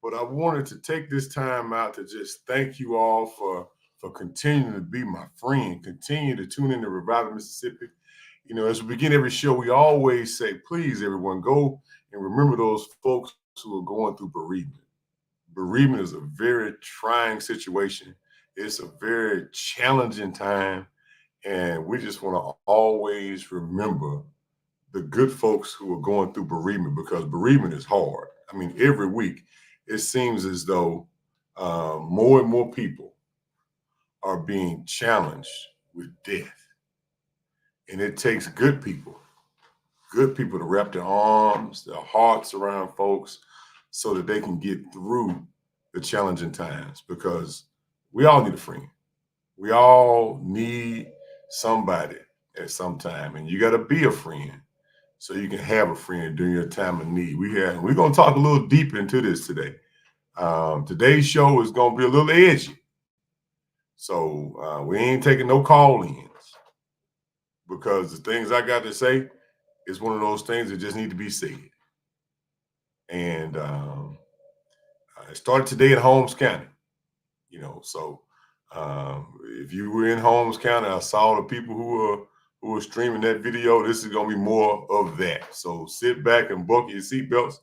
but I wanted to take this time out to just thank you all for continuing to be my friend, continue to tune in to Revival Mississippi. As we begin every show, we always say, please, everyone, go and remember those folks who are going through bereavement. Bereavement is a very trying situation. It's a very challenging time. And we just want to always remember the good folks who are going through bereavement, because bereavement is hard. I mean, every week it seems as though more and more people are being challenged with death. And it takes good people to wrap their arms, their hearts around folks so that they can get through the challenging times, because we all need a friend. We all need somebody at some time, and you got to be a friend so you can have a friend during your time of need. We're going to talk a little deep into this today. Today's show is going to be a little edgy, so we ain't taking no call-ins, because the things I got to say is one of those things that just need to be said. And it started today in Holmes County, so if you were in Holmes County, I saw the people who are streaming that video. This is going to be more of that. So sit back and buckle your seatbelts.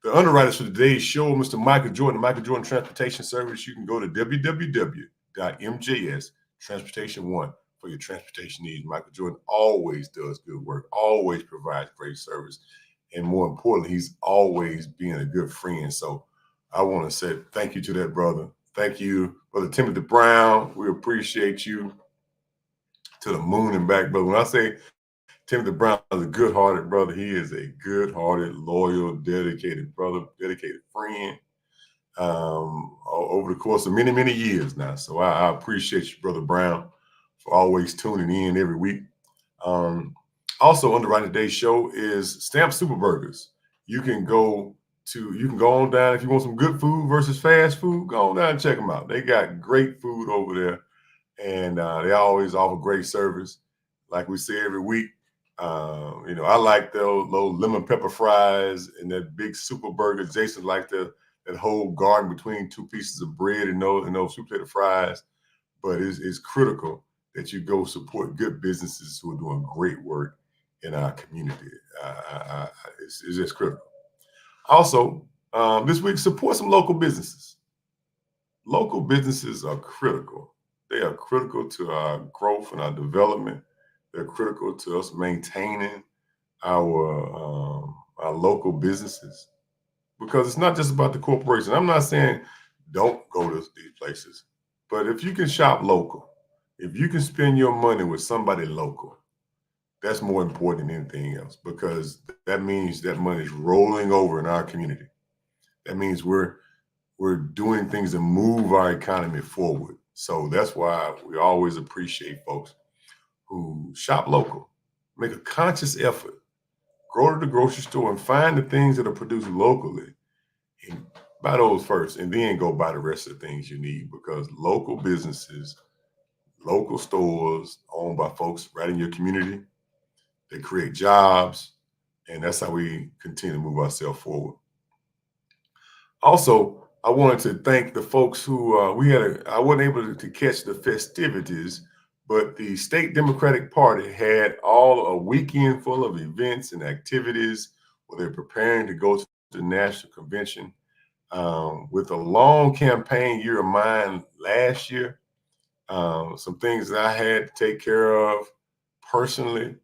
The underwriters for today's show, Mr. Michael Jordan, Michael Jordan Transportation Service. You can go to www.mjstransportation1 for your transportation needs. Michael Jordan always does good work, always provides great service, and more importantly, he's always being a good friend. So I want to say thank you to that brother. Thank you, Brother Timothy Brown. We appreciate you to the moon and back, brother. When I say Timothy Brown is a good-hearted brother, he is a good-hearted, loyal, dedicated brother, dedicated friend over the course of many, many years now. So I appreciate you, Brother Brown, for always tuning in every week. Also, underwriting today's show is Stamp SuperBurgers. You can go on down if you want some good food versus fast food. Go on down and check them out. They got great food over there, and they always offer great service. Like we say every week, I like those lemon pepper fries and that big SuperBurger. Jason likes that whole garden between two pieces of bread and those sweet potato fries. But it's critical that you go support good businesses who are doing great work in our community. It's just critical. Also, this week, support some local businesses. Local businesses are critical. They are critical to our growth and our development. They're critical to us maintaining our local businesses, because it's not just about the corporation. I'm not saying don't go to these places, but if you can shop local, if you can spend your money with somebody local, that's more important than anything else, because that means that money is rolling over in our community. That means we're doing things to move our economy forward. So that's why we always appreciate folks who shop local, make a conscious effort, go to the grocery store and find the things that are produced locally and buy those first, and then go buy the rest of the things you need, because local businesses, local stores owned by folks right in your community, they create jobs, and that's how we continue to move ourselves forward. Also, I wanted to thank the folks who I wasn't able to catch the festivities, but the state Democratic Party had all a weekend full of events and activities where they're preparing to go to the national convention. With a long campaign year of mine last year, some things that I had to take care of personally,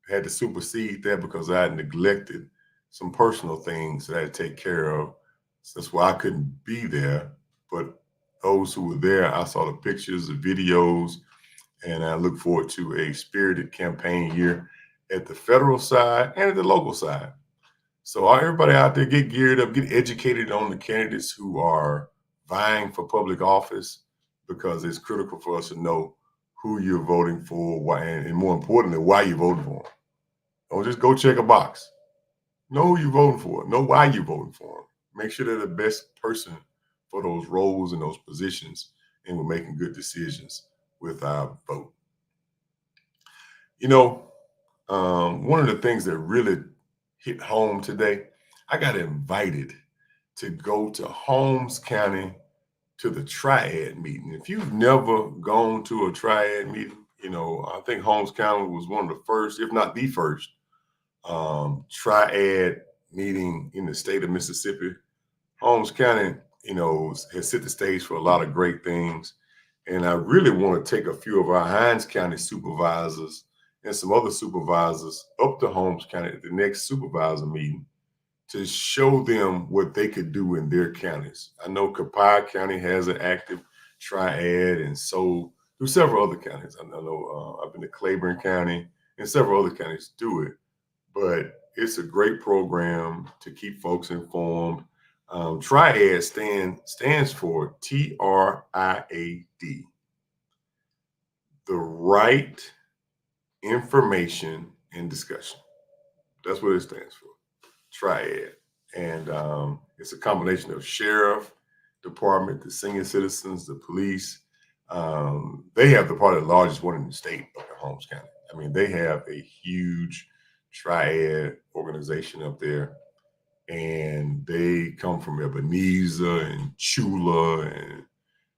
had to supersede that because I had neglected some personal things that I had to take care of. So that's why I couldn't be there. But those who were there, I saw the pictures, the videos, and I look forward to a spirited campaign year at the federal side and at the local side. So everybody out there, get geared up, get educated on the candidates who are vying for public office, because it's critical for us to know who you're voting for, why, and more importantly, why you're voting for them. Don't just go check a box. Know who you're voting for. Know why you're voting for them. Make sure they're the best person for those roles and those positions, and we're making good decisions with our vote. One of the things that really hit home today, I got invited to go to Holmes County to the Triad meeting. If you've never gone to a Triad meeting, I think Holmes County was one of the first, if not the first, Triad meeting in the state of Mississippi. Holmes County, has set the stage for a lot of great things. And I really want to take a few of our Hinds County supervisors and some other supervisors up to Holmes County at the next supervisor meeting to show them what they could do in their counties. I know Copiah County has an active triad, and so do several other counties. I know I've been to Claiborne County, and several other counties do it. But it's a great program to keep folks informed. Triad stands for TRIAD, the right information and discussion. That's what it stands for, Triad. And it's a combination of sheriff department, the senior citizens, the police. They have probably the largest one in the state up in Holmes County. I mean, they have a huge Triad organization up there, and they come from Ebenezer and Chula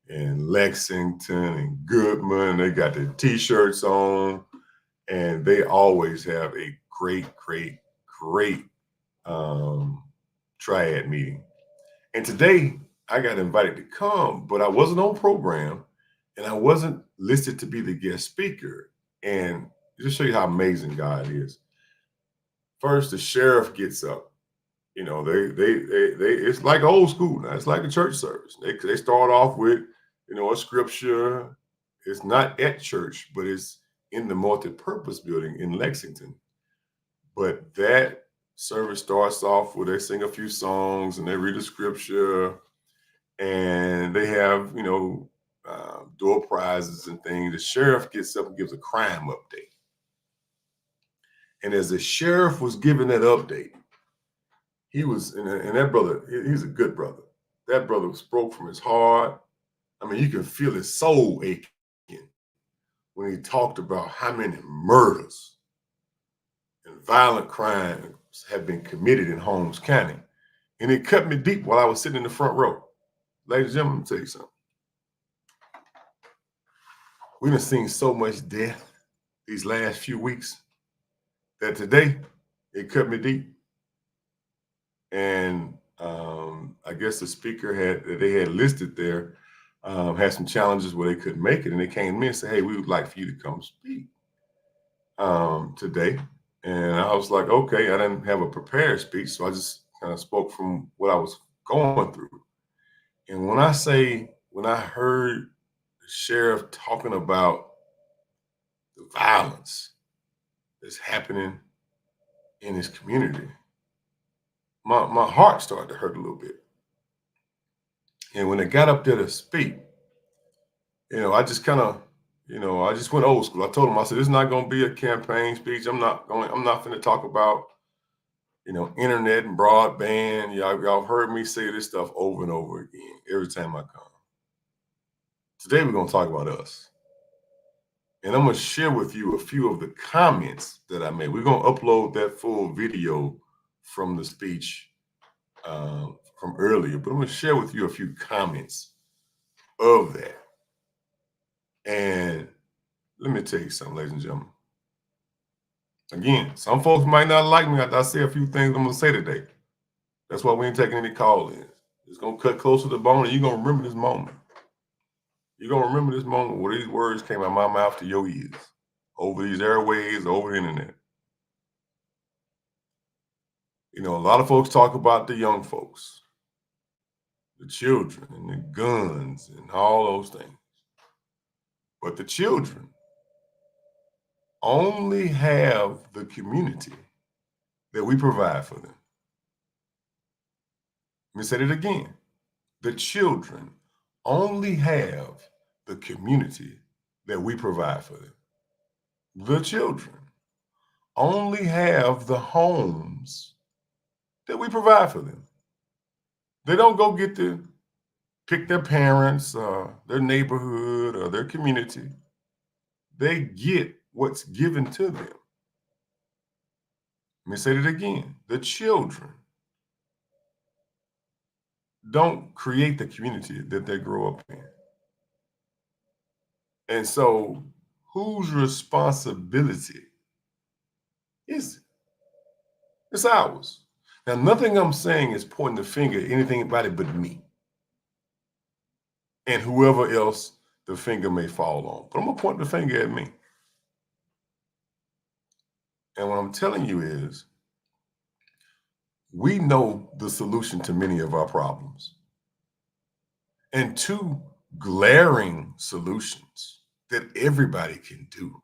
and Lexington and Goodman. They got their t-shirts on, and they always have a great Triad meeting. And today I got invited to come, but I wasn't on program and I wasn't listed to be the guest speaker. And just show you how amazing God is. First, the sheriff gets up. They it's like old school now. It's like a church service. They start off with, a scripture. It's not at church, but it's in the multi-purpose building in Lexington. But that service starts off where they sing a few songs and they read a scripture, and they have, door prizes and things. The sheriff gets up and gives a crime update. And as the sheriff was giving that update, he was, and that brother, he's a good brother. That brother spoke from his heart. I mean, you can feel his soul aching when he talked about how many murders and violent crimes have been committed in Holmes County. And it cut me deep while I was sitting in the front row. Ladies and gentlemen, let me tell you something. We done seen so much death these last few weeks that today it cut me deep. And I guess the speaker they had listed there had some challenges where they couldn't make it, and they came to me and said, "Hey, we would like for you to come speak today." And I was like, "Okay." I didn't have a prepared speech, so I just kind of spoke from what I was going through. And when I heard the sheriff talking about the violence that's happening in his community, my heart started to hurt a little bit. And when they got up there to speak, I just kind of, I just went old school. I told him, I said, "This is not going to be a campaign speech. I'm not going to talk about, internet and broadband. Y'all heard me say this stuff over and over again every time I come. Today, we're going to talk about us. And I'm going to share with you a few of the comments that I made. We're going to upload that full video from the speech from earlier, but I'm going to share with you a few comments of that. And let me tell you something, ladies and gentlemen. Again, some folks might not like me after I say a few things I'm going to say today. That's why we ain't taking any call-ins. It's going to cut close to the bone, and you're going to remember this moment. You're going to remember this moment where these words came out of my mouth to your ears, over these airways, over the internet. A lot of folks talk about the young folks, the children, and the guns, and all those things. But the children only have the community that we provide for them. Let me say it again. The children only have the community that we provide for them. The children only have the homes that we provide for them. They don't go get to pick their parents, their neighborhood, or their community. They get what's given to them. Let me say it again. The children don't create the community that they grow up in. And so, whose responsibility is it? It's ours. Now, nothing I'm saying is pointing the finger at anything about it but me and whoever else the finger may fall on. But I'm going to point the finger at me. And what I'm telling you is, we know the solution to many of our problems. And two glaring solutions that everybody can do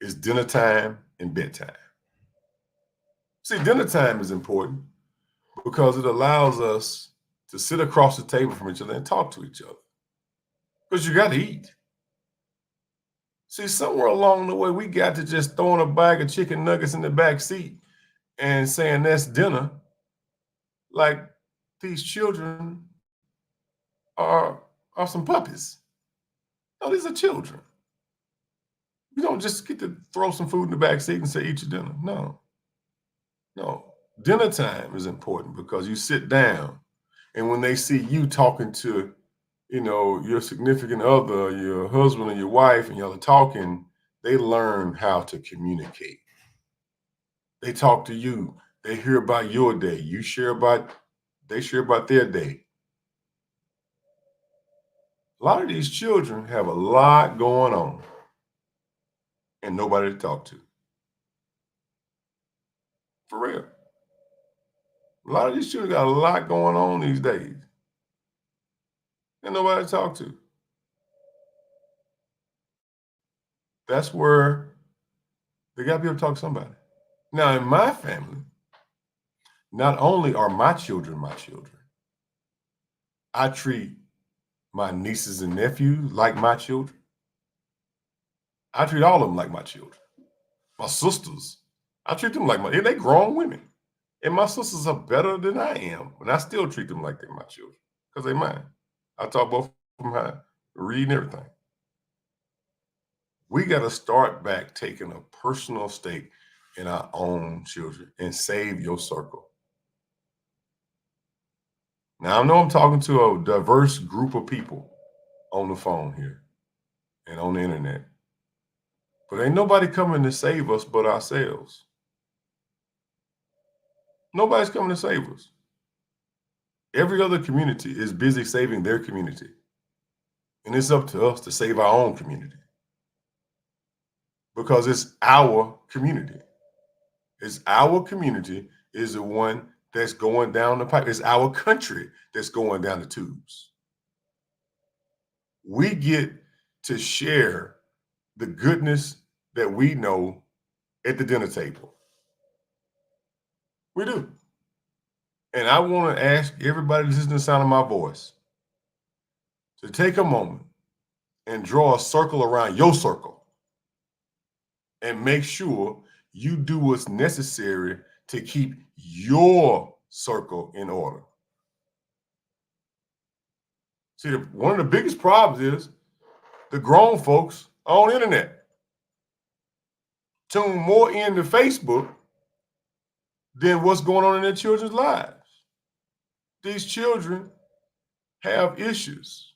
is dinner time and bedtime. See, dinner time is important because it allows us to sit across the table from each other and talk to each other. Because you got to eat. See, somewhere along the way, we got to just throwing a bag of chicken nuggets in the back seat and saying that's dinner. Like these children are some puppies. No, these are children. You don't just get to throw some food in the back seat and say, eat your dinner. No. Dinner time is important because you sit down, and when they see you talking to, your significant other, your husband and your wife, and y'all are talking, they learn how to communicate. They talk to you. They hear about your day. They share about their day. A lot of these children have a lot going on and nobody to talk to. For real. A lot of these children got a lot going on these days and nobody to talk to. That's where they got to be able to talk to somebody. Now, in my family, not only are my children, I treat my nieces and nephews like my children. I treat all of them like my children. My sisters, I treat them like and they grown women. And my sisters are better than I am, and I still treat them like they're my children because they're mine. I taught both of them how to read and everything. We got to start back taking a personal stake in our own children and save your circle. Now, I know I'm talking to a diverse group of people on the phone here and on the internet, but ain't nobody coming to save us but ourselves. Nobody's coming to save us. Every other community is busy saving their community. And it's up to us to save our own community. Because it's our community. It's our community is the one that's going down the pipe. It's our country that's going down the tubes. We get to share the goodness that we know at the dinner table. We do. And I want to ask everybody listening to the sound of my voice to take a moment and draw a circle around your circle and make sure you do what's necessary to keep your circle in order. See, one of the biggest problems is the grown folks on the internet tune more into Facebook than what's going on in their children's lives. These children have issues,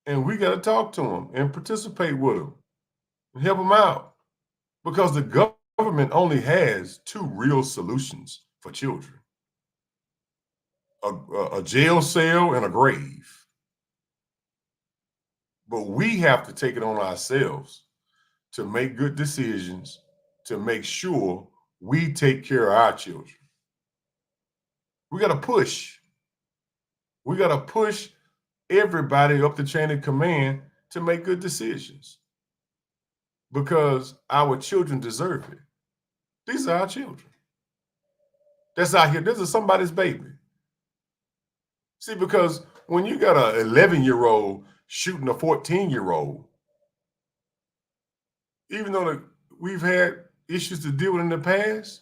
and we got to talk to them and participate with them and help them out because the government only has two real solutions for children: a jail cell and a grave. But we have to take it on ourselves to make good decisions, to make sure we take care of our children. We got to push. We got to push everybody up the chain of command to make good decisions because our children deserve it. These are our children. That's out here. This is somebody's baby. See, because when you got an 11-year-old shooting a 14-year-old, even though we've had issues to deal with in the past,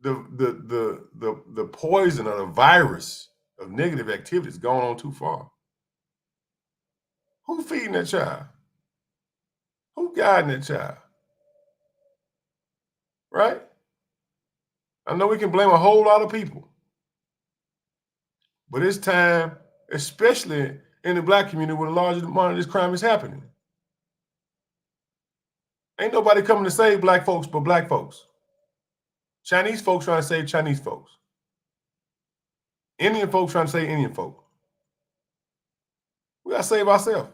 the poison or the virus of negative activity has gone on too far. Who feeding that child? Who guiding that child? Right? I know we can blame a whole lot of people. But it's time, especially in the Black community where the largest amount of this crime is happening. Ain't nobody coming to save Black folks but Black folks. Chinese folks trying to save Chinese folks. Indian folks trying to save Indian folks. We got to save ourselves.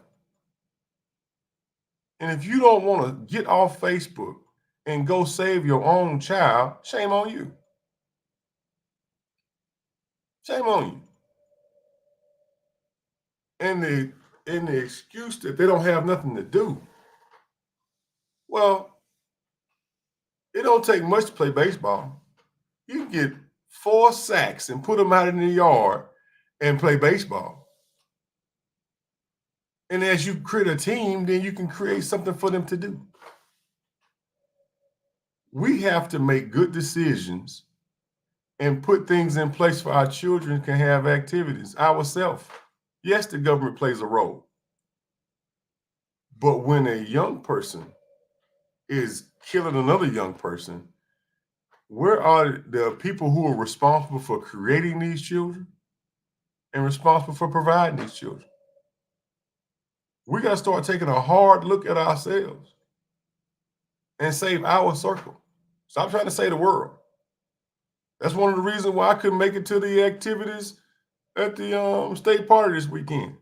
And if you don't want to get off Facebook and go save your own child, shame on you. Shame on you. And the excuse that they don't have nothing to do. Well, it don't take much to play baseball. You can get 4 sacks and put them out in the yard and play baseball. And as you create a team, then you can create something for them to do. We have to make good decisions and put things in place for our children can have activities ourselves. Yes, the government plays a role. But when a young person is killing another young person, where are the people who are responsible for creating these children and responsible for providing these children? We got to start taking a hard look at ourselves and save our circle. Stop trying to save the world. That's one of the reasons why I couldn't make it to the activities at the state party this weekend,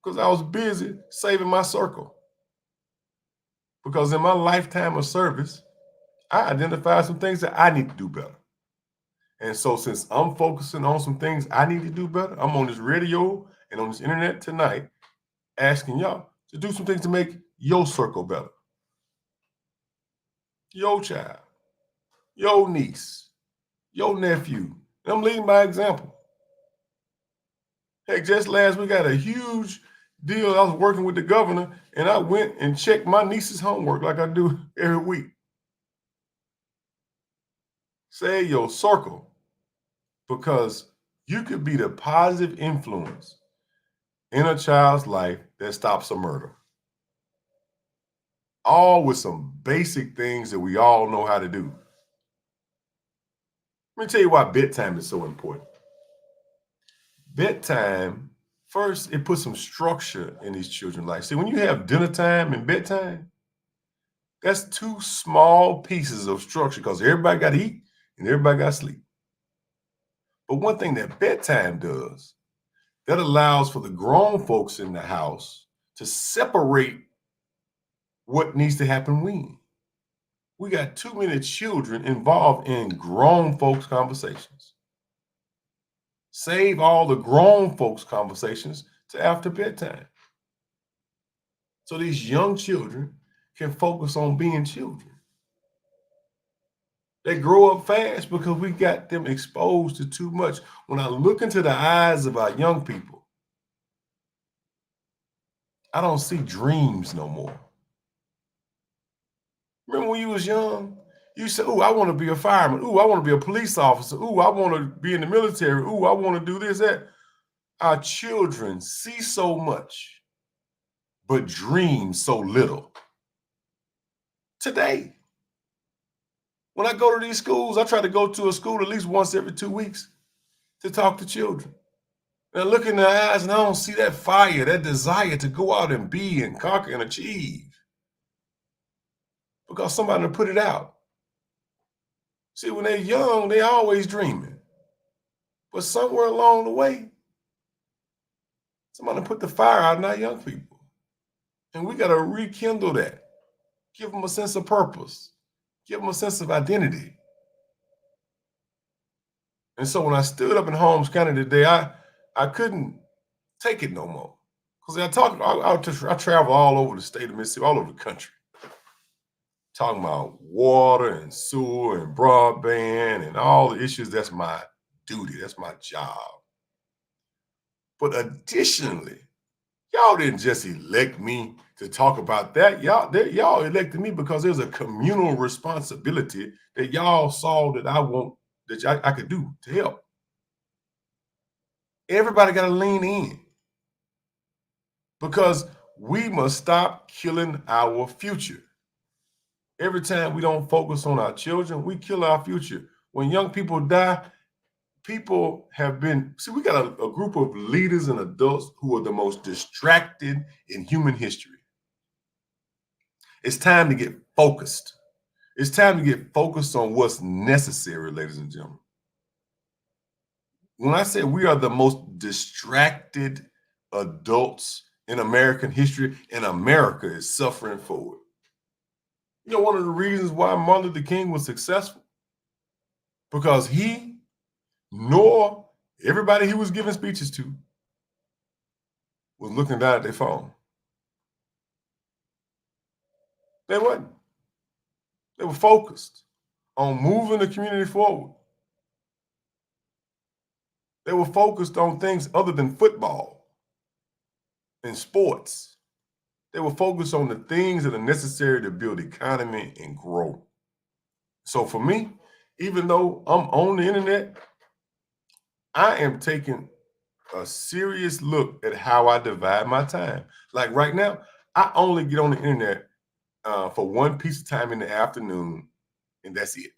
because I was busy saving my circle. Because in my lifetime of service, I identified some things that I need to do better. And so since I'm focusing on some things I need to do better, I'm on this radio and on this internet tonight asking y'all to do some things to make your circle better. Your child, your niece, your nephew. And I'm leading by example. Heck, just last week I had a huge deal. I was working with the governor and I went and checked my niece's homework like I do every week. Save your circle, because you could be the positive influence in a child's life that stops a murder. All with some basic things that we all know how to do. Let me tell you why bedtime is so important. Bedtime, first, it puts some structure in these children's life. See, when you have dinner time and bedtime, that's 2 small pieces of structure, because everybody got to eat and everybody got to sleep. But one thing that bedtime does, that allows for the grown folks in the house to separate what needs to happen when. We got too many children involved in grown folks' conversations. Save all the grown folks' conversations to after bedtime, so these young children can focus on being children. They grow up fast because we got them exposed to too much. When I look into the eyes of our young people, I don't see dreams no more. Remember when you was young, you said, "Ooh, I want to be a fireman. Ooh, I want to be a police officer. Ooh, I want to be in the military. Ooh, I want to do this, that." Our children see so much, but dream so little. Today, when I go to these schools, I try to go to a school at least once every 2 weeks to talk to children. And I look in their eyes and I don't see that fire, that desire to go out and be and conquer and achieve, because somebody put it out. See, when they're young, they always dreaming. But somewhere along the way, somebody put the fire out in our young people. And we got to rekindle that. Give them a sense of purpose. Give them a sense of identity. And so when I stood up in Holmes County today, I couldn't take it no more. Because I travel all over the state of Mississippi, all over the country, talking about water and sewer and broadband and all the issues. That's my duty. That's my job. But additionally, y'all didn't just elect me to talk about that. Y'all elected me because there's a communal responsibility that y'all saw that I could do to help. Everybody got to lean in, because we must stop killing our future. Every time we don't focus on our children, we kill our future. When young people die, people have been, see, we got a group of leaders and adults who are the most distracted in human history. It's time to get focused. It's time to get focused on what's necessary, ladies and gentlemen. When I say we are the most distracted adults in American history, and America is suffering for it. You know, one of the reasons why Martin Luther King was successful, because he nor everybody he was giving speeches to was looking down at their phone. They wasn't. They were focused on moving the community forward. They were focused on things other than football and sports. They were focused on the things that are necessary to build economy and grow. So for me, even though I'm on the internet, I am taking a serious look at how I divide my time. Like right now, I only get on the internet for one piece of time in the afternoon, and that's it.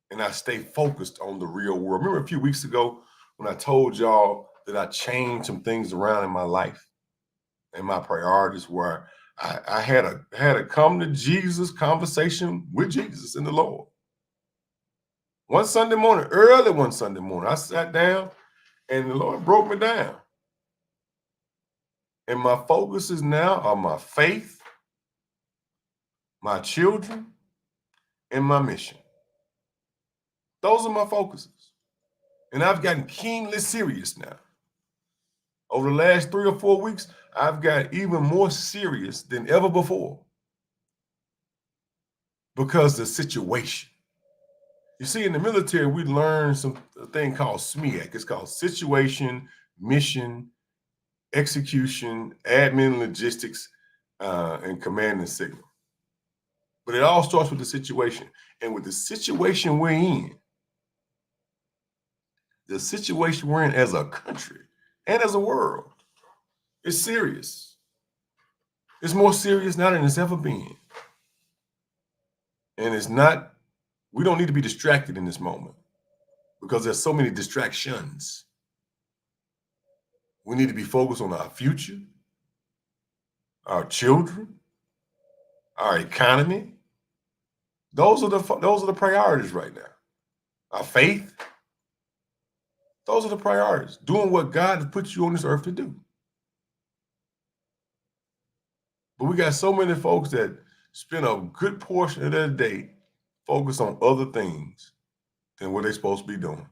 And I stay focused on the real world. Remember a few weeks ago when I told y'all that I changed some things around in my life and my priorities, where I had a come to Jesus conversation with Jesus and the Lord. One Sunday morning, early one Sunday morning, I sat down and the Lord broke me down. And my focuses now are my faith, my children, and my mission. Those are my focuses. And I've gotten keenly serious now. Over the last 3 or 4 weeks, I've got even more serious than ever before. Because the situation. You see, in the military, we learn a thing called SMEAC. It's called situation, mission, execution, admin, logistics, and command and signal. But it all starts with the situation. And with the situation we're in, the situation we're in as a country and as a world, it's serious. It's more serious now than it's ever been. And it's not, we don't need to be distracted in this moment because there's so many distractions. We need to be focused on our future, our children, our economy. Those are the priorities right now. Our faith. Those are the priorities. Doing what God has put you on this earth to do. But we got so many folks that spend a good portion of their day focused on other things than what they're supposed to be doing.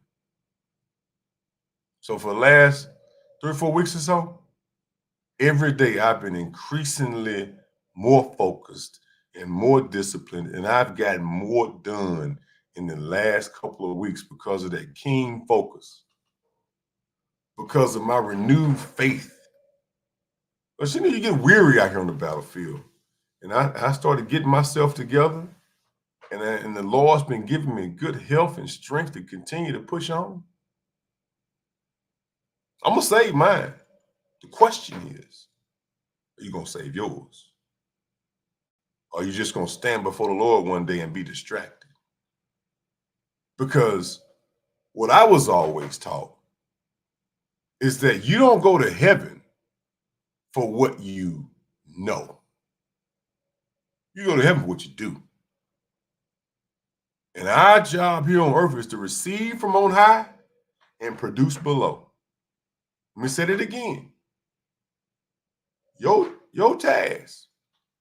So for the last 3 or 4 weeks or so, every day I've been increasingly more focused and more disciplined, and I've gotten more done in the last couple of weeks because of that keen focus, because of my renewed faith. But you know, you get weary out here on the battlefield. And I started getting myself together, and the Lord's been giving me good health and strength to continue to push on. I'm going to save mine. The question is, are you going to save yours? Or are you just going to stand before the Lord one day and be distracted? Because what I was always taught is that you don't go to heaven for what you know. You go to heaven for what you do. And our job here on earth is to receive from on high and produce below. Let me say it again. Your task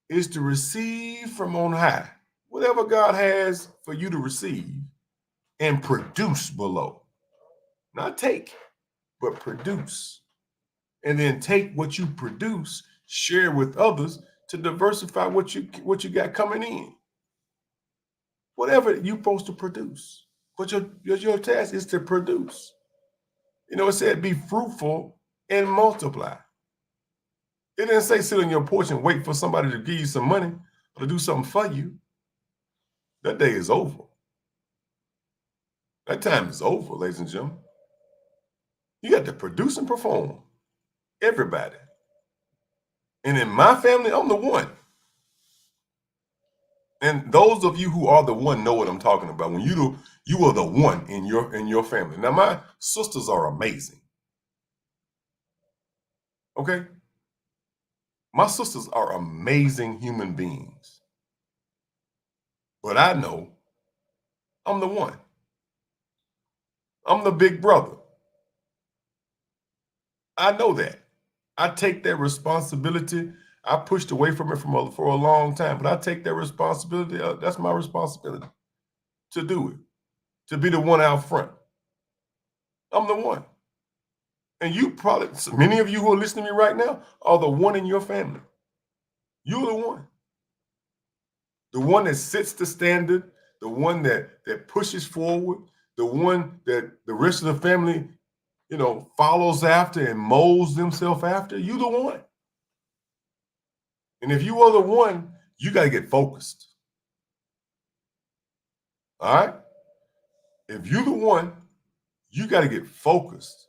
is to receive from on high, whatever God has for you to receive, and produce below. Not take, but produce. And then take what you produce, share with others to diversify what you got coming in. Whatever you're supposed to produce. But your task is to produce. You know, it said be fruitful and multiply. It didn't say sit on your porch and wait for somebody to give you some money or to do something for you. That day is over. That time is over, ladies and gentlemen. You got to produce and perform. Everybody. And in my family, I'm the one. And those of you who are the one know what I'm talking about. When You are the one in your family. Now, my sisters are amazing. Okay? My sisters are amazing human beings. But I know I'm the one. I'm the big brother. I know that. I take that responsibility. I pushed away from it for a long time, but I take that responsibility. That's my responsibility to do it, to be the one out front. I'm the one. And you probably, many of you who are listening to me right now are the one in your family. You're the one that sets the standard, the one that pushes forward, the one that the rest of the family, follows after and molds themselves after. You the one. And if you are the one, you got to get focused. All right? If you're the one, you got to get focused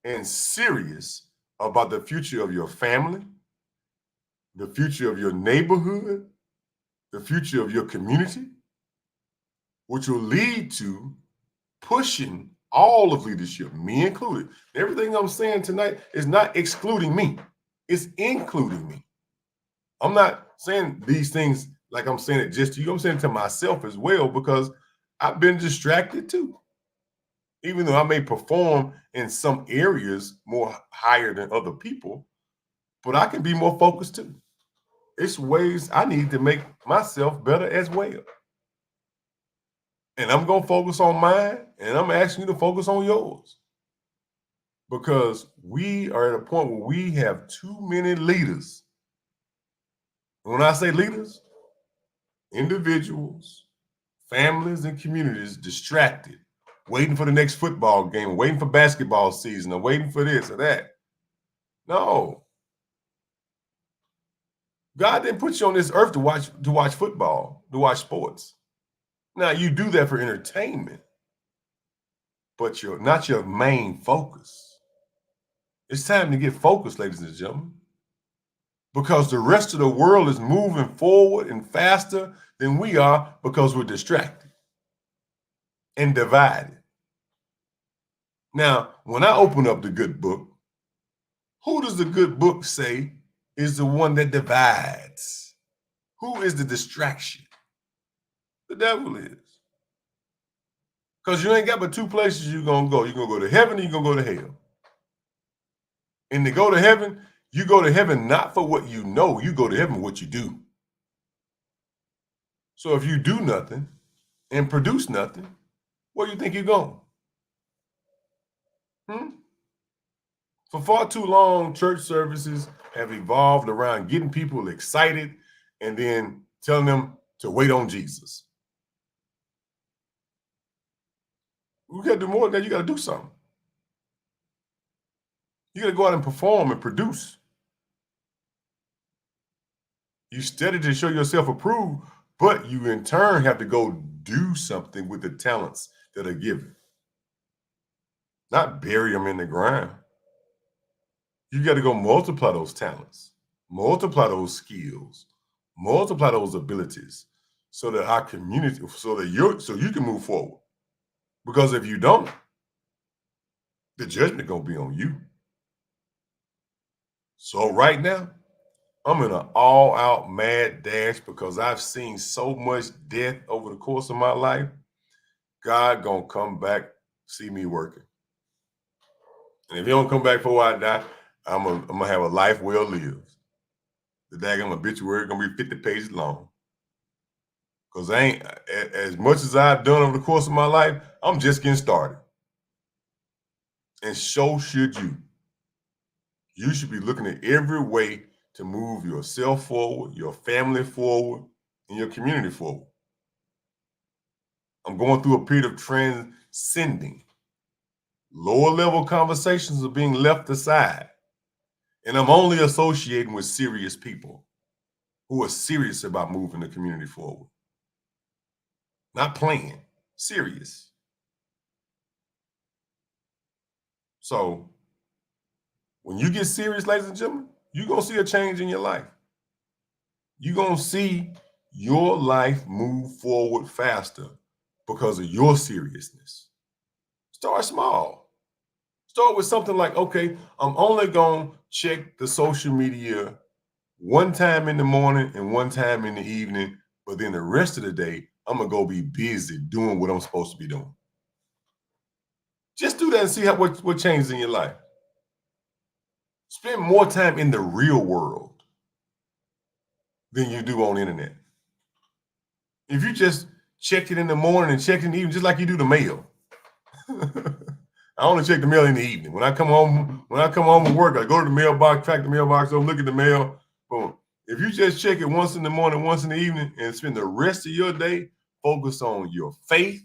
and serious about the future of your family, the future of your neighborhood, the future of your community, which will lead to pushing all of leadership, me included. Everything I'm saying tonight is not excluding me. It's including me. I'm not saying these things like I'm saying it just to you. I'm saying it to myself as well, because I've been distracted too. Even though I may perform in some areas more higher than other people, but I can be more focused too. It's ways I need to make myself better as well. And I'm going to focus on mine, and I'm asking you to focus on yours. Because we are at a point where we have too many leaders. When I say leaders, individuals, families, and communities distracted, waiting for the next football game, waiting for basketball season, or waiting for this or that. No. God didn't put you on this earth to watch football, to watch sports. Now, you do that for entertainment, but you're not your main focus. It's time to get focused, ladies and gentlemen, because the rest of the world is moving forward and faster than we are because we're distracted and divided. Now, when I open up the good book, who does the good book say is the one that divides? Who is the distraction? The devil is. Because you ain't got but two places you're going to go. You're going to go to heaven or you're going to go to hell. And to go to heaven, you go to heaven not for what you know. You go to heaven for what you do. So if you do nothing and produce nothing, where do you think you're going? For far too long, church services have evolved around getting people excited and then telling them to wait on Jesus. We got to do more than that. You got to do something. You got to go out and perform and produce. You study to show yourself approved, but you in turn have to go do something with the talents that are given. Not bury them in the ground. You got to go multiply those talents, multiply those skills, multiply those abilities, so that our community, so you can move forward. Because if you don't, the judgment gonna be on you. So right now, I'm in an all-out mad dash because I've seen so much death over the course of my life. God gonna come back, see me working. And if he don't come back before I die, I'm gonna have a life well lived. The daggone obituary gonna be 50 pages long. Because I ain't, as much as I've done over the course of my life, I'm just getting started. And so should you. You should be looking at every way to move yourself forward, your family forward, and your community forward. I'm going through a period of transcending. Lower level conversations are being left aside. And I'm only associating with serious people who are serious about moving the community forward. Not playing, serious. So when you get serious, ladies and gentlemen, you're going to see a change in your life. You're going to see your life move forward faster because of your seriousness. Start small. Start with something like, okay, I'm only going to check the social media one time in the morning and one time in the evening, but then the rest of the day, I'm going to go be busy doing what I'm supposed to be doing. Just do that and see what changes in your life. Spend more time in the real world than you do on the internet. If you just check it in the morning and check it in the evening, just like you do the mail. I only check the mail in the evening. When I come home from work, I go to the mailbox, track the mailbox, look at the mail. Boom. If you just check it once in the morning, once in the evening, and spend the rest of your day focused on your faith,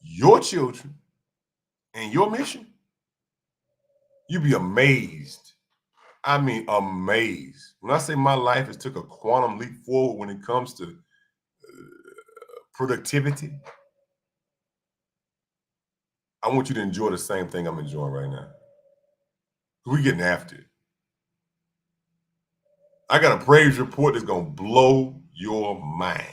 your children, and your mission, you'd be amazed. I mean, amazed. When I say my life has took a quantum leap forward when it comes to productivity, I want you to enjoy the same thing I'm enjoying right now. We're getting after it. I got a praise report that's going to blow your mind.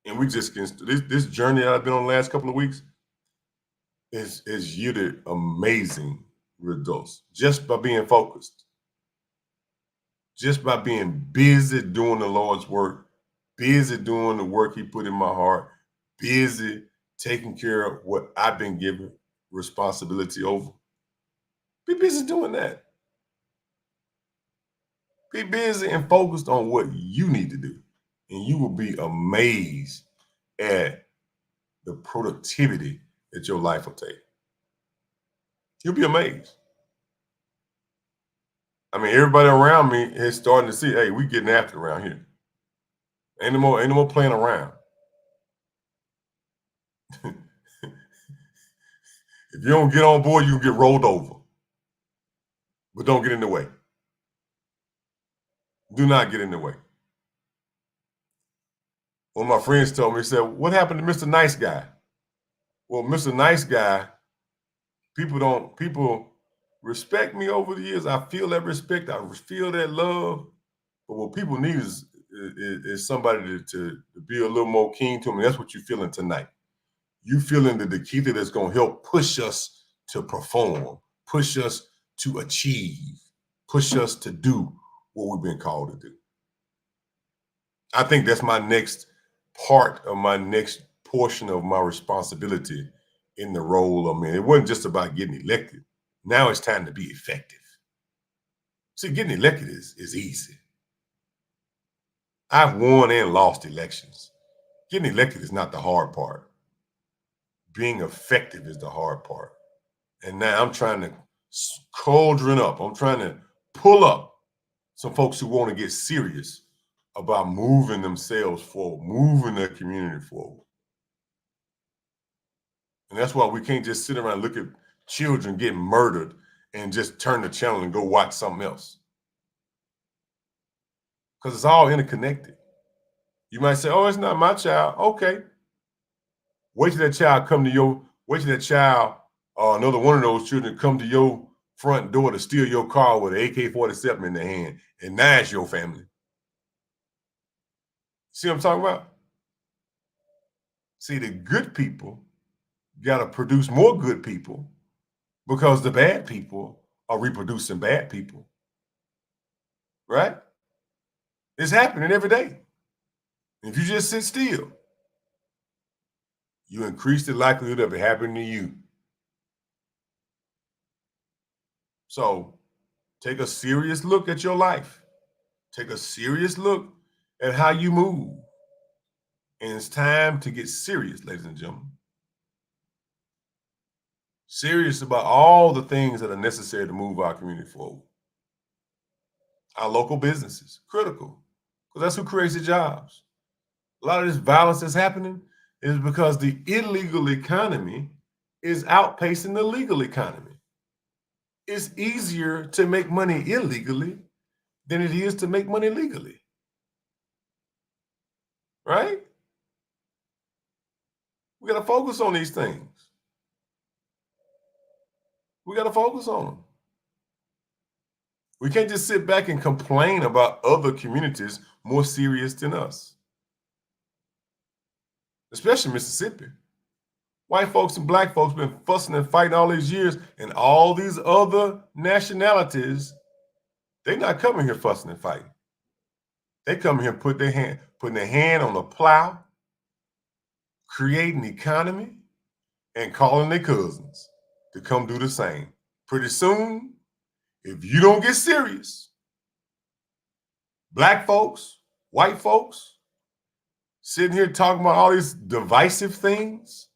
And we just can, this journey that I've been on the last couple of weeks is yielded amazing results just by being focused, just by being busy doing the Lord's work, busy doing the work he put in my heart, busy taking care of what I've been given responsibility over. Be busy doing that. Be busy and focused on what you need to do. And you will be amazed at the productivity that your life will take. You'll be amazed. I mean, everybody around me is starting to see, hey, we getting after it around here. Ain't no more playing around. If you don't get on board, you can get rolled over. But don't get in the way. Do not get in the way. One of my friends told me, he said, what happened to Mr. Nice Guy? Well, Mr. Nice Guy, people respect me over the years. I feel that respect. I feel that love. But what people need is somebody to be a little more keen to them. And that's what you're feeling tonight. You feeling the DeKeither that's going to help push us to perform, push us to achieve, push us to do what we've been called to do. I think that's my next part of my next portion of my responsibility in the role of man. It wasn't just about getting elected. Now it's time to be effective. See, getting elected is easy. I've won and lost elections. Getting elected is not the hard part. Being effective is the hard part. And now I'm trying to cauldron up. I'm trying to pull up some folks who want to get serious about moving themselves forward, moving their community forward. And that's why we can't just sit around and look at children getting murdered and just turn the channel and go watch something else. Because it's all interconnected. You might say, oh, it's not my child. Okay. Wait till that child another one of those children come to your front door to steal your car with an AK-47 in their hand, and now it's your family. See what I'm talking about? See, the good people got to produce more good people because the bad people are reproducing bad people. Right? It's happening every day. If you just sit still, you increase the likelihood of it happening to you. So take a serious look at your life. Take a serious look at how you move. And it's time to get serious, ladies and gentlemen. Serious about all the things that are necessary to move our community forward. Our local businesses, critical, because that's who creates the jobs. A lot of this violence that's happening is because the illegal economy is outpacing the legal economy. It's easier to make money illegally than it is to make money legally. Right? We got to focus on these things. We got to focus on them. We can't just sit back and complain about other communities more serious than us. especially Mississippi. White folks and black folks been fussing and fighting all these years, and all these other nationalities, they not coming here fussing and fighting. They come here putting their hand on the plow, creating economy, and calling their cousins to come do the same. Pretty soon, if you don't get serious, black folks, white folks, sitting here talking about all these divisive things,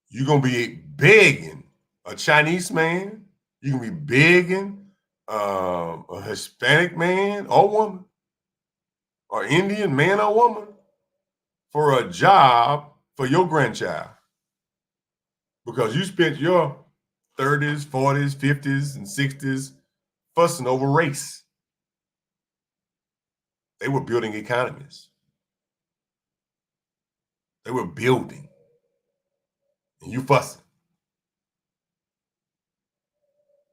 you're going to be begging a Chinese man, you're going to be begging a Hispanic man or woman, or Indian man or woman, for a job for your grandchild. Because you spent your 30s, 40s, 50s, and 60s fussing over race. They were building economies. They were building. And you fussing.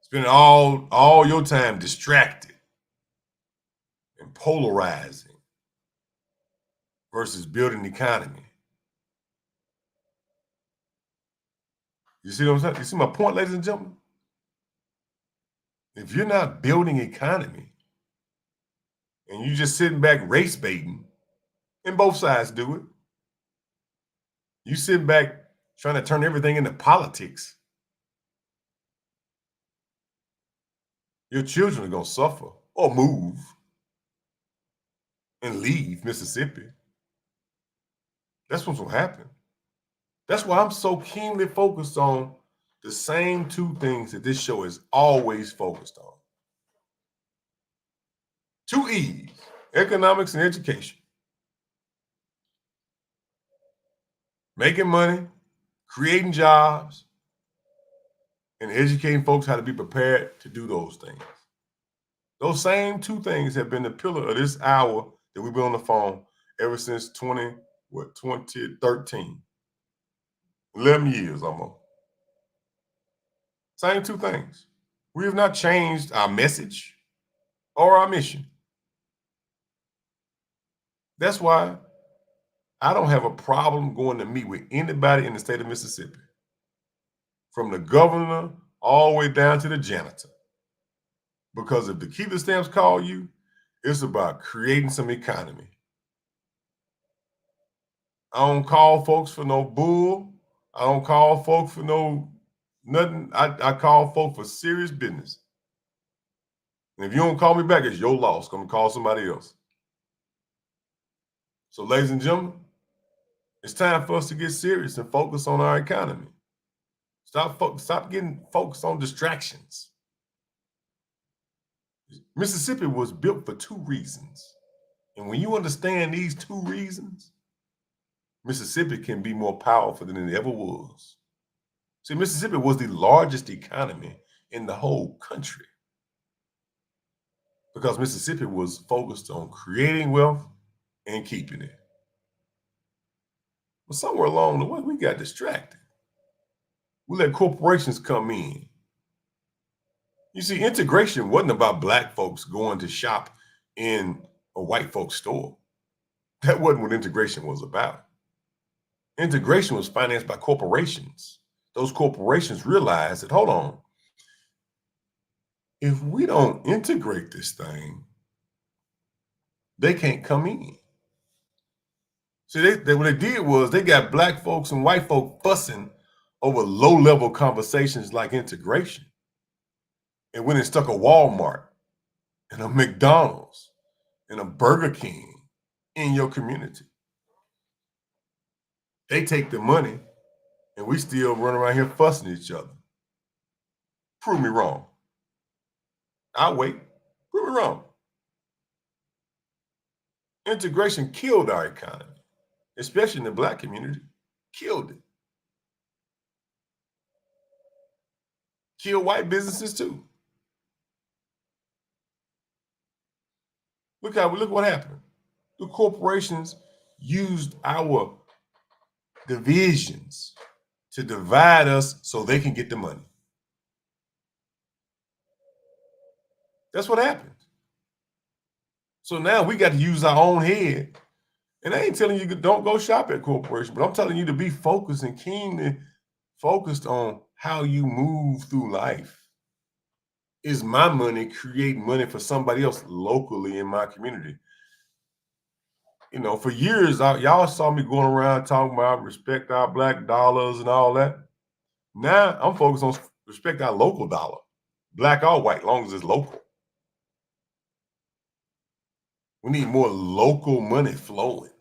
Spending all your time distracted and polarizing versus building the economy. You see what I'm saying? You see my point, ladies and gentlemen? If you're not building economy and you just sitting back race baiting, and both sides do it, you sitting back trying to turn everything into politics, your children are going to suffer or move and leave Mississippi. That's what's going to happen. That's why I'm so keenly focused on the same two things that this show is always focused on. 2 E's, economics and education. Making money, creating jobs, and educating folks how to be prepared to do those things. Those same two things have been the pillar of this hour that we've been on the phone ever since 2013. 11 years almost. Same two things. We have not changed our message or our mission. That's why I don't have a problem going to meet with anybody in the state of Mississippi, from the governor all the way down to the janitor. Because if DeKeither stamps call you, it's about creating some economy. I don't call folks for no bull. I don't call folks for no nothing. I call folks for serious business. And if you don't call me back, it's your loss. I'm going to call somebody else. So, ladies and gentlemen, it's time for us to get serious and focus on our economy. Stop getting focused on distractions. Mississippi was built for 2 reasons. And when you understand these 2 reasons, Mississippi can be more powerful than it ever was. See, Mississippi was the largest economy in the whole country because Mississippi was focused on creating wealth and keeping it. But somewhere along the way, we got distracted. We let corporations come in. You see, integration wasn't about black folks going to shop in a white folks store. That wasn't what integration was about. Integration was financed by corporations. Those corporations realized that, hold on, if we don't integrate this thing, they can't come in. See, what they did was they got black folks and white folk fussing over low-level conversations like integration. And went and stuck a Walmart and a McDonald's and a Burger King in your community. They take the money and we still run around here fussing each other. Prove me wrong. I'll wait. Prove me wrong. Integration killed our economy, especially in the black community. Killed it. Killed white businesses too. Look what happened. The corporations used our divisions to divide us so they can get the money. That's what happened. So now we got to use our own head And I ain't telling you don't go shop at corporation, but I'm telling you to be focused and keenly focused on how you move through life. Is my money creating money for somebody else locally in my community? You know, for years, y'all saw me going around talking about respect our black dollars and all that. Now I'm focused on respect our local dollar, black or white, long as it's local. We need more local money flowing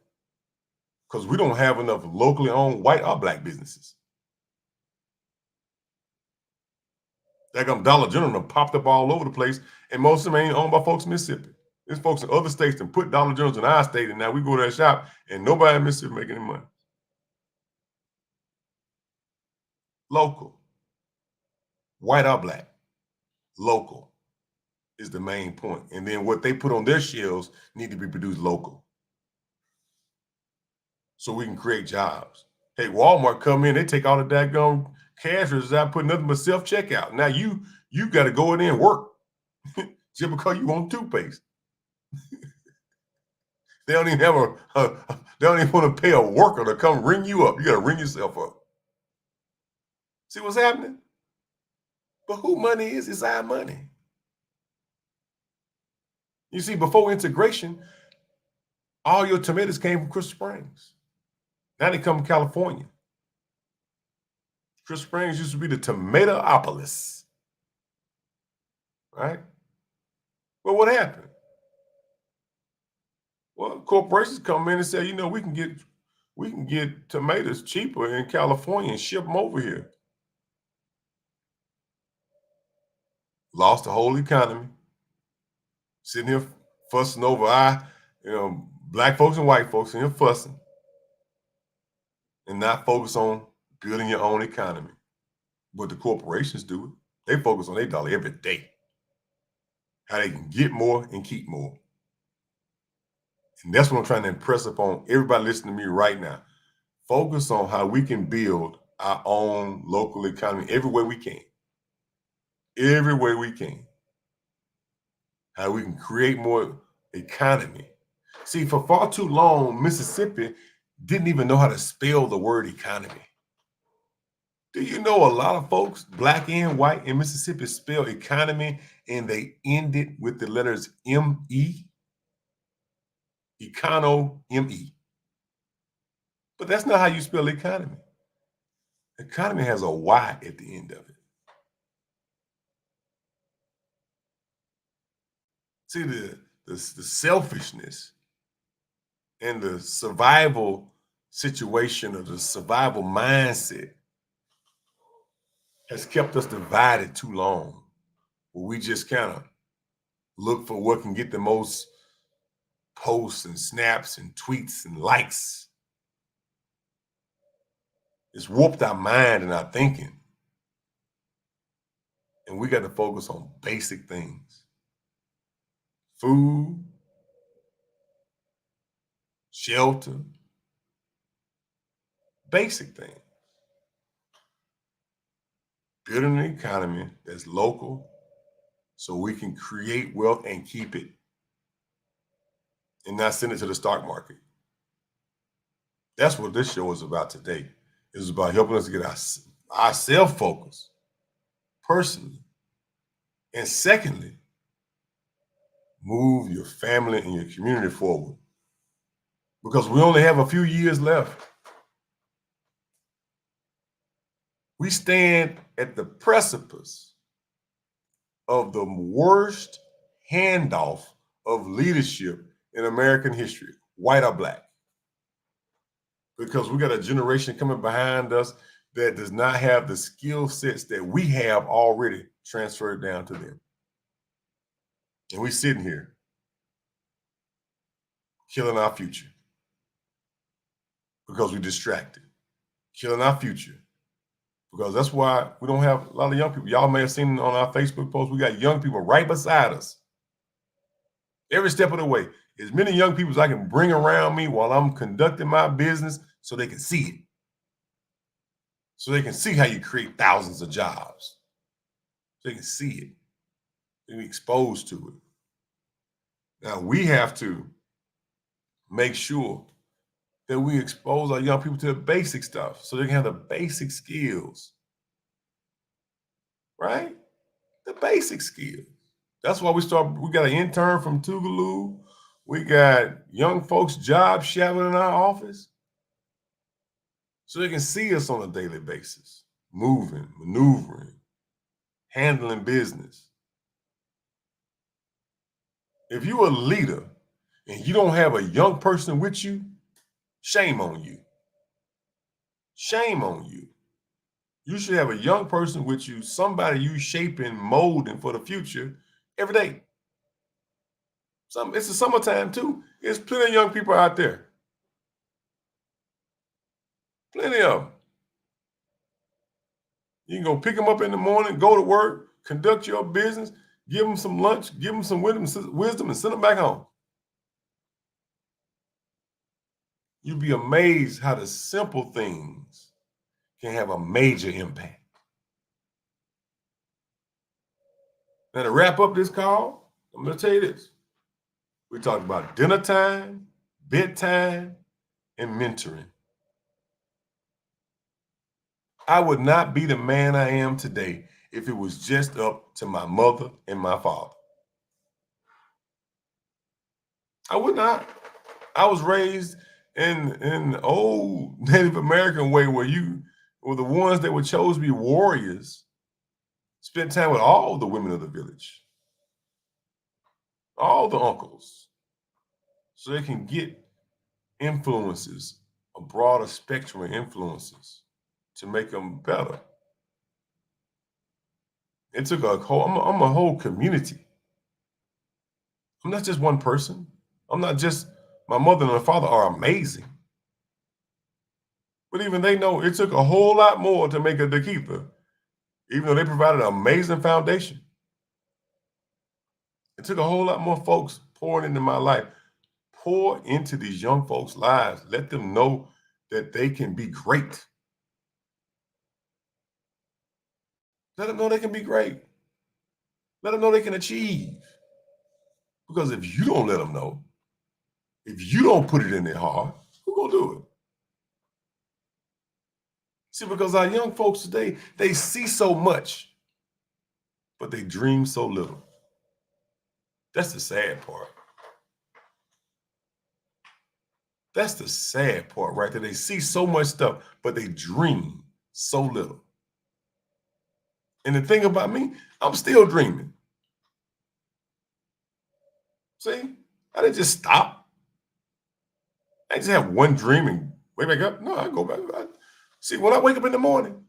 because we don't have enough locally owned white or black businesses. Like Dollar General done popped up all over the place, and most of them ain't owned by folks in Mississippi. There's folks in other states that put Dollar Generals in our state, and now we go to that shop, and nobody in Mississippi making any money. Local, white or black, local is the main point. And then what they put on their shelves need to be produced local, so we can create jobs. Hey, Walmart come in, they take all the daggone cash reserves out, put nothing but self-checkout. Now you got to go in there and work just because you want toothpaste. They don't even have they don't even want to pay a worker to come ring you up. You got to ring yourself up. See what's happening? But who money is? It's our money. You see, before integration, all your tomatoes came from Crystal Springs. Now they come from California. Crystal Springs used to be the Tomatoopolis, right? Well, what happened? Well, corporations come in and say, you know, we can get tomatoes cheaper in California and ship them over here. Lost the whole economy. Sitting here fussing over black folks and white folks, and here fussing and not focus on building your own economy. But the corporations do it. They focus on their dollar every day. How they can get more and keep more. And that's what I'm trying to impress upon everybody listening to me right now. Focus on how we can build our own local economy every way we can. Every way we can. How we can create more economy. See, for far too long, Mississippi didn't even know how to spell the word economy. Do you know a lot of folks, black and white in Mississippi, spell economy and they end it with the letters M-E? Econo, M-E. But that's not how you spell economy. Economy has a Y at the end of it. See, the selfishness and the survival situation or the survival mindset has kept us divided too long, where we just kind of look for what can get the most posts and snaps and tweets and likes. It's warped our mind and our thinking. And we got to focus on basic things. Food, shelter, basic things. Building an economy that's local so we can create wealth and keep it and not send it to the stock market. That's what this show is about today. It's about helping us to get ourselves focused personally. And secondly, move your family and your community forward. Because we only have a few years left. We stand at the precipice of the worst handoff of leadership in American history, white or black. Because we got a generation coming behind us that does not have the skill sets that we have already transferred down to them. And we sitting here killing our future because we're distracted, killing our future. Because that's why we don't have a lot of young people. Y'all may have seen on our Facebook post, we got young people right beside us. Every step of the way. As many young people as I can bring around me while I'm conducting my business so they can see it. So they can see how you create thousands of jobs. So they can see it. They be exposed to it. Now we have to make sure that we expose our young people to the basic stuff so they can have the basic skills, right? The basic skills. That's why we got an intern from Tougaloo. We got young folks job shadowing in our office so they can see us on a daily basis, moving, maneuvering, handling business. If you're a leader and you don't have a young person with you, shame on you. Shame on you. You should have a young person with you, somebody you shaping, molding for the future every day. It's the summertime too. There's plenty of young people out there. Plenty of them. You can go pick them up in the morning, go to work, conduct your business, give them some lunch, give them some wisdom, and send them back home. You'd be amazed how the simple things can have a major impact. Now, to wrap up this call, I'm going to tell you this. We talked about dinner time, bedtime, and mentoring. I would not be the man I am today if it was just up to my mother and my father. I would not. I was raised in the old Native American way where you were the ones that were chosen to be warriors, spent time with all the women of the village, all the uncles, so they can get influences, a broader spectrum of influences to make them better. It took I'm a whole community. I'm not just one person. I'm not just, my mother and my father are amazing. But even they know it took a whole lot more to make a DeKeither, even though they provided an amazing foundation. It took a whole lot more folks pouring into my life. Pour into these young folks' lives. Let them know that they can be great. Let them know they can be great. Let them know they can achieve. Because if you don't let them know, if you don't put it in their heart, who gonna do it? See, because our young folks today, they see so much, but they dream so little. That's the sad part. That's the sad part, right? That they see so much stuff, but they dream so little. And the thing about me, I'm still dreaming. See, I didn't just stop. I just have one dream and wake back up. No, I go back. See, when I wake up in the morning,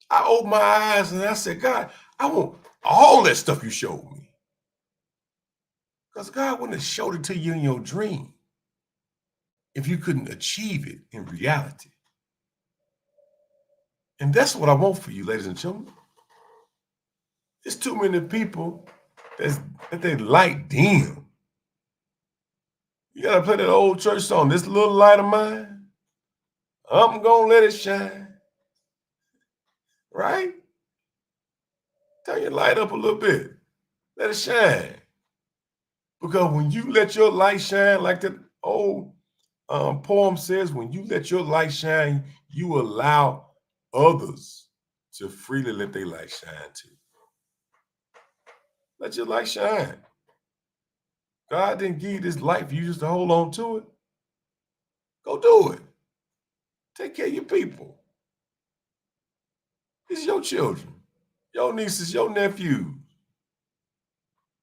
I open my eyes and I said, God, I want all that stuff you showed me. Because God wouldn't have showed it to you in your dream if you couldn't achieve it in reality. And that's what I want for you, ladies and gentlemen. There's too many people that they light dim. You gotta play that old church song, this little light of mine, I'm gonna let it shine. Right? Turn your light up a little bit. Let it shine. Because when you let your light shine, like that old poem says, when you let your light shine, you allow others to freely let their light shine too. Let your light shine. God didn't give you this light for you just to hold on to it. Go do it. Take care of your people. It's your children, your nieces, your nephews,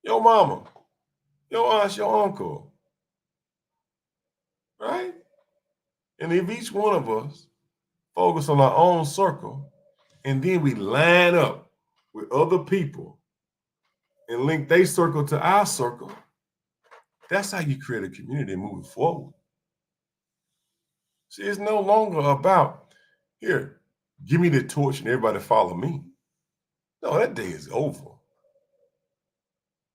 your mama, your aunt, your uncle. Right? And if each one of us focus on our own circle, and then we line up with other people and link their circle to our circle, that's how you create a community moving forward. See, it's no longer about, here, give me the torch and everybody follow me. No, that day is over.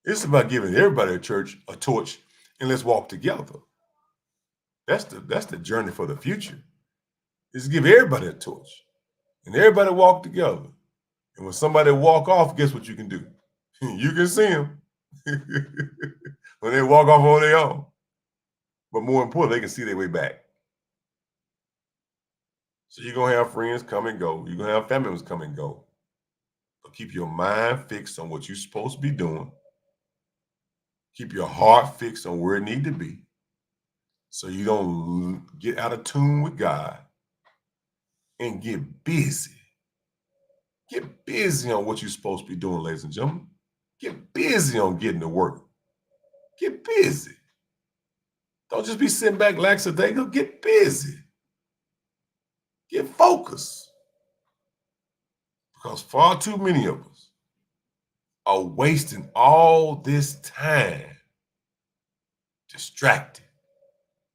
It's about giving everybody at church a torch and let's walk together. That's the journey for the future. Is give everybody a torch and everybody walk together. And when somebody walk off, guess what you can do? You can see them when they walk off on their own. but more importantly, they can see their way back. So you're going to have friends come and go. You're going to have family members come and go. But keep your mind fixed on what you're supposed to be doing. Keep your heart fixed on where it needs to be. So you don't get out of tune with God and get busy. Get busy on what you're supposed to be doing, ladies and gentlemen. Get busy on getting to work. Get busy. Don't just be sitting back lackadaisical. Get busy. Get focused. Because far too many of us are wasting all this time distracted,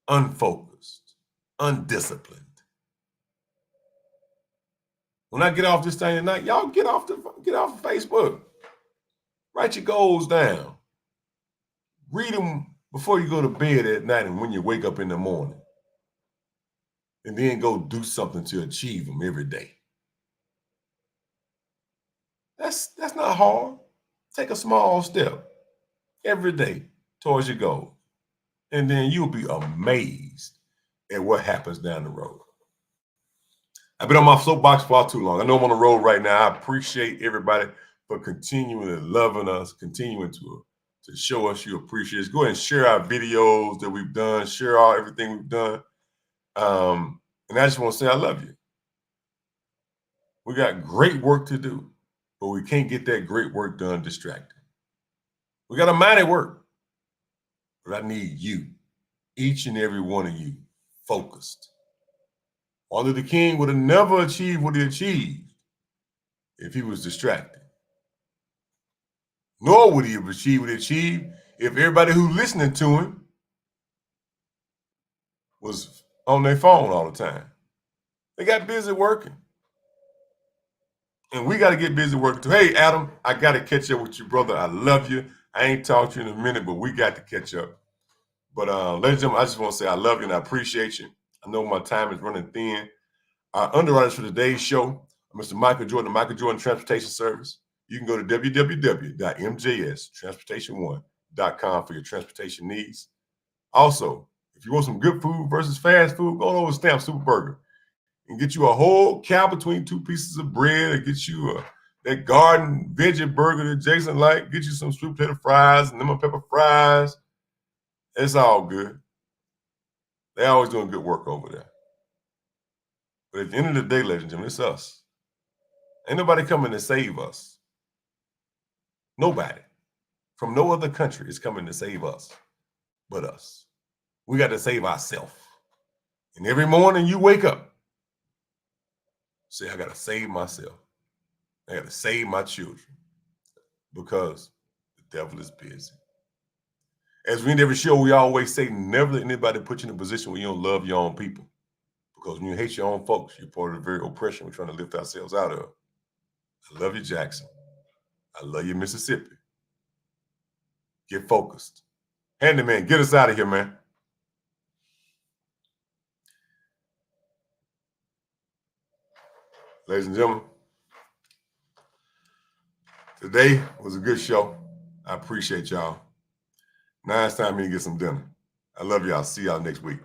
unfocused, undisciplined. When I get off this thing tonight, y'all get off of Facebook. Write your goals down. Read them before you go to bed at night and when you wake up in the morning. And then go do something to achieve them every day. That's not hard. Take a small step every day towards your goal. And then you'll be amazed at what happens down the road. I've been on my soapbox far too long. I know I'm on the road right now. I appreciate everybody for continuing loving us, continuing to show us you appreciate us. Go ahead and share our videos that we've done, share everything we've done. And I just want to say I love you. We got great work to do, but we can't get that great work done distracted. We got a mighty work, but I need you, each and every one of you, focused. Martin Luther King would have never achieved what he achieved if he was distracted. Nor would he have achieved what he achieved if everybody who's listening to him was on their phone all the time. They got busy working. And we got to get busy working too. Hey, Adam, I got to catch up with you, brother. I love you. I ain't talked to you in a minute, but we got to catch up. But ladies and gentlemen, I just want to say I love you and I appreciate you. I know my time is running thin. Our underwriters for today's show, Mr. Michael Jordan, the Michael Jordan Transportation Service. You can go to www.mjstransportation1.com for your transportation needs. Also, if you want some good food versus fast food, go over to Stamp SuperBurger and get you a whole cow between two pieces of bread, or get you that garden veggie burger that Jason like, get you some sweet potato fries and lemon pepper fries. It's all good. They're always doing good work over there. But at the end of the day, ladies and gentlemen, it's us. Ain't nobody coming to save us. Nobody from no other country is coming to save us but us. We got to save ourselves. And every morning you wake up, say, I got to save myself. I got to save my children because the devil is busy. As we end every show, we always say, never let anybody put you in a position where you don't love your own people. Because when you hate your own folks, you're part of the very oppression we're trying to lift ourselves out of. I love you, Jackson. I love you, Mississippi. Get focused. Handyman, get us out of here, man. Ladies and gentlemen, today was a good show. I appreciate y'all. Now it's time for me to get some dinner. I love y'all. See y'all next week.